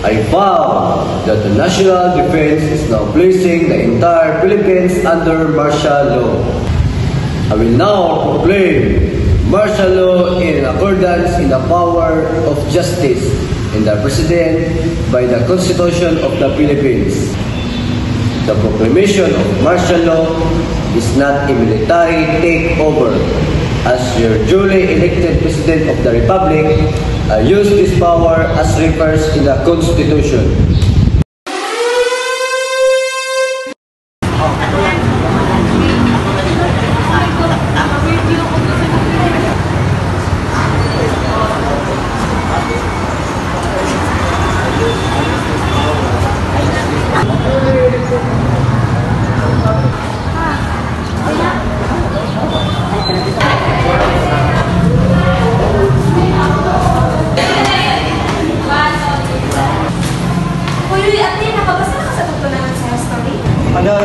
I vow that the national defense is now placing the entire Philippines under martial law. I will now proclaim martial law in accordance in the power of justice and the President by the Constitution of the Philippines. The proclamation of martial law is not a military takeover. As your duly elected President of the Republic, I use this power as refers in the Constitution.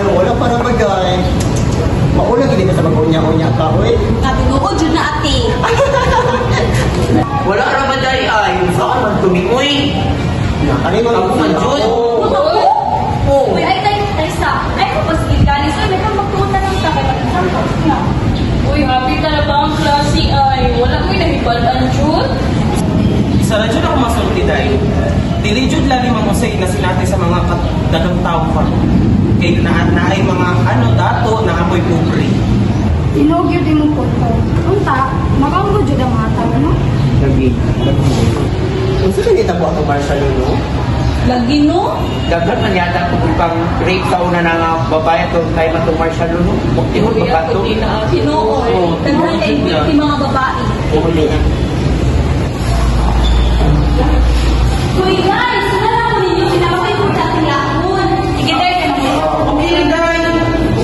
Wala pa na bagay. Maulang hindi ka sa mag-unya-unya ka, oy. Katunuod yun na ate. Wala ka naman dahil ay. Saan man tumingoy? Ano yung ako man dyan? Oo. Uy, ay stop. Ay, kapasagin ka. So, may kang magtuon na lang sa kaya. Uy, happy talaga ang klase ay. Wala ko'y nahibalan dyan. Isa na dyan ako masulti dahil. Dili dyan lang yung mamusay na sinatay sa mga dagang tao pa. Kaya naay mga dato na amoy pobre. Sinugyo din mo po ito. Unta, makanggo dyan ang mga tao, no? Lagi. Kung saan nita po ako martial law, no? Lagi, no? Dagat man yata kung ipang rape ka una na nga babae at tayo matong martial law, no? Buktingon pa ba ito? Sinoo. Taghan kayo yung mga babae. Uli na. Uy, guys! Sinala ko ninyo. Sinabakay ko sa ating lakon. Sige, tayo ka naman. Okay, guys!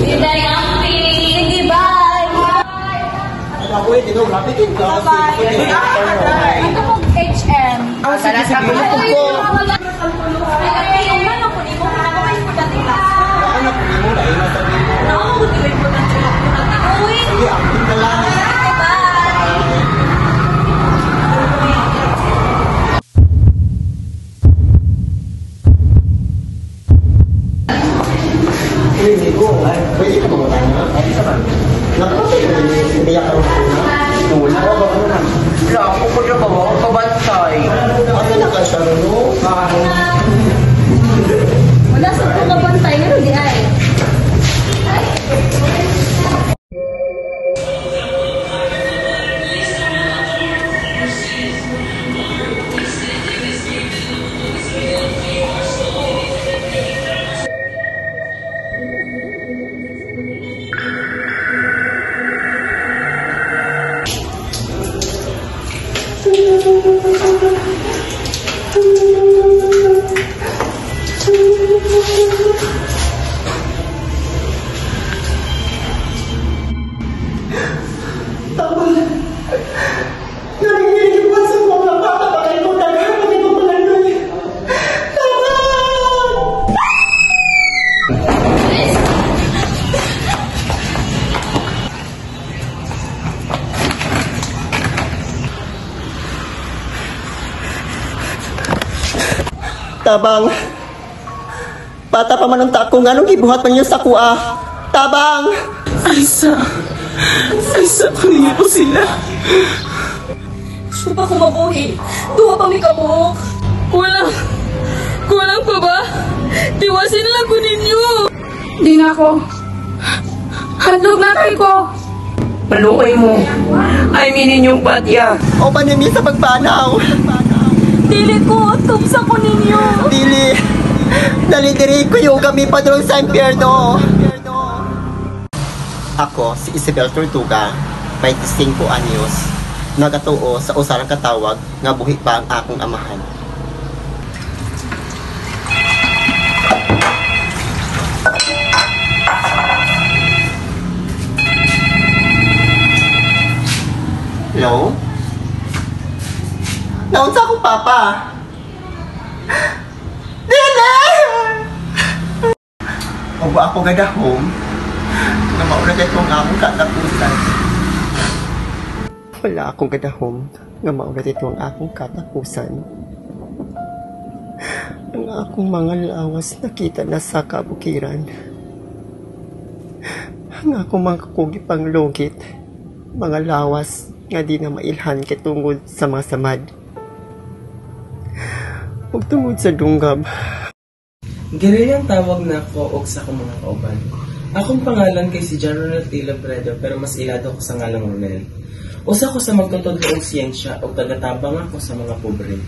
Sige, tayo amping. Sige, bye! Ako eh, tinong rapitin ka. Bye-bye. Ito po, HM. Ang sige-sige ito po. Ay, yung manok ko, di mo nakakawin ko dati ka. Anak ko mo na ina sa dito. Nakakawin ko dati ka. Uy! Sige, amping na lang. Bye! Hindi ko. Pwede ka mga tayo na? Ay, saan? Nakapagod ka rin yung biyak ka rin na? Wala ka ba? Wala ako ko na ba? Ako kabantay. Ano na ka siya, no? Wala sa po kabantay, pero di ay. Tabang. Bata pa man ang tako nga nung gibuhat man niyo sa kuha. Tabang. Aisa ko niyo po sila. Gusto pa ko mabuhi. Duha pa may kabuhok. Kulang pa ba? Tiwasin lang ko ninyo. Di na ako. Handog na kayo ko. Paluoy mo. Ay mininyong patya. O panimi sa pagpanaw. Dili ko. Tupsa ko ninyo. Dili. Dali-diri ko yung kami padrong sa impyerno. Ako, si Isabel Tortuga, 25 anyos, nagatuo sa usarang katawag nga buhi pa ang akong amahan. Hello? Naunsa akong papa? Dili! Obo ako gadahom na mauna dito ang akong katapusan. Wala akong gadahom nga mauna dito ang akong katapusan. Ang akong mga lawas nakita na sa kabukiran. Ang akong mga kukugipang lugit, mga lawas nga di na mailhan kitungod sa mga samad. Ug tungod sa dunggab. Girilang tawag na ako og sa akong mga kauban. Akong pangalan kay si John Ronald T. Labredo pero mas ilado ko sa ngalang Ronel. Usa ko sa magtutudloong siyensya o tagatabang ako sa mga pobre.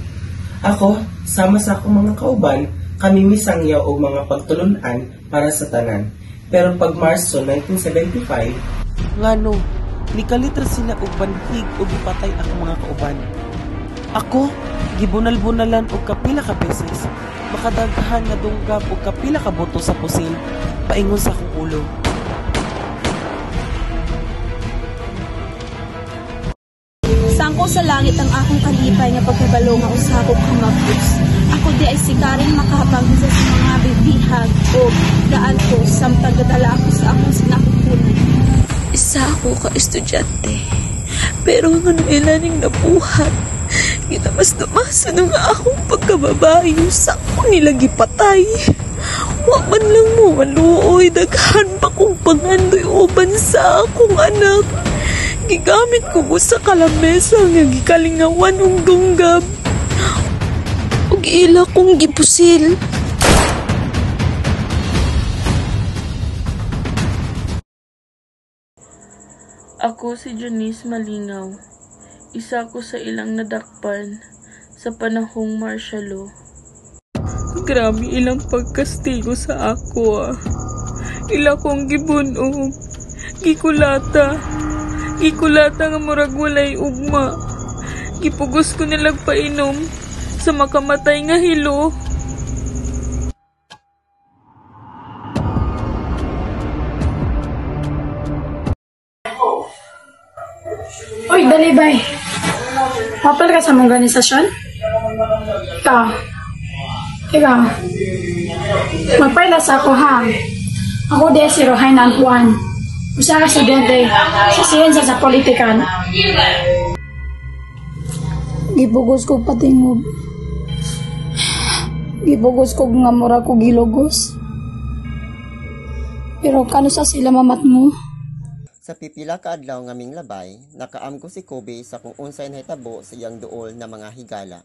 Ako, sama sa akong mga kauban, kami misangyaw og mga pagtulunan para sa tanan. Pero pag Marso 1975, ngano, nikalitra sila og banhig og ipatay ang mga kauban. Ako, gibunal-bunalan og kapila ka beses, makadaghan nga dunggab og kapila ka boto sa pusil, paingon sa akong ulo. Sangko sa langit ang akong kalipay nga pagkabalo nga usabog kang mabus. Ako di ay sigaring makabang sa mga bibihag o daan ko samtang gadala ako sa akong sinakupunan. Isa ako ka estudyante, pero ang ilaning nabuhat. Ginamas-damasan nga akong pagkababayo sa akong nilagipatay. Wa man lang mo maluoy, daghan pa kong pangandoy uban sa akong anak. Gigamit ko mo sa kalamesa nga gikalingawan ung dunggab. Ug ila kong gipusil. Ako si Janice Malingaw. Isa ko sa ilang nadakpan sa panahong martial law. Grabe ilang pagkastigo sa ako. Ila kong gibunog, gikulata nga murag walay ugma. Gipugos ko nilag painom sa makamatay nga hilo. Uy, dali bay. Mapal ka sa mga organisasyon? Ikaw. Magpailas ako ha. Ako di si Rohainan Juan. Usa ka estudyante sa siyensya sa politikan. Gipugos ko patingog. Gipugos ko nga mura ko gilugos. Pero kano sa sila mamat mo? Sa pipila ka adlaw nga ming labay, nakaam ko si Kobe sa kung unsay nahitabo sa iyang duol na mga higala.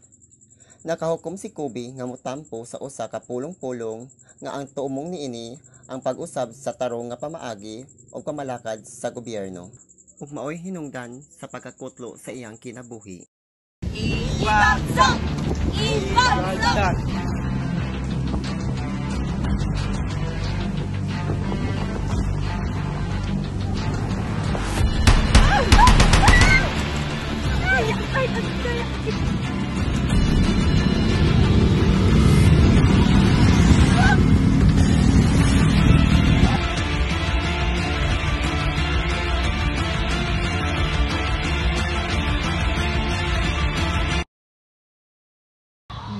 Nakahukom si Kobe nga motampo sa usa ka pulong-pulong nga ang tuumong niini ang pag-usab sa tarong nga pamaagi o pamalakad sa gobyerno. Ug maoy hinungdan sa pagkakutlo sa iyang kinabuhi. Ibagsak! Ibagsak!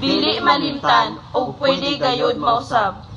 Dili malimtan o pwede gayud mausab.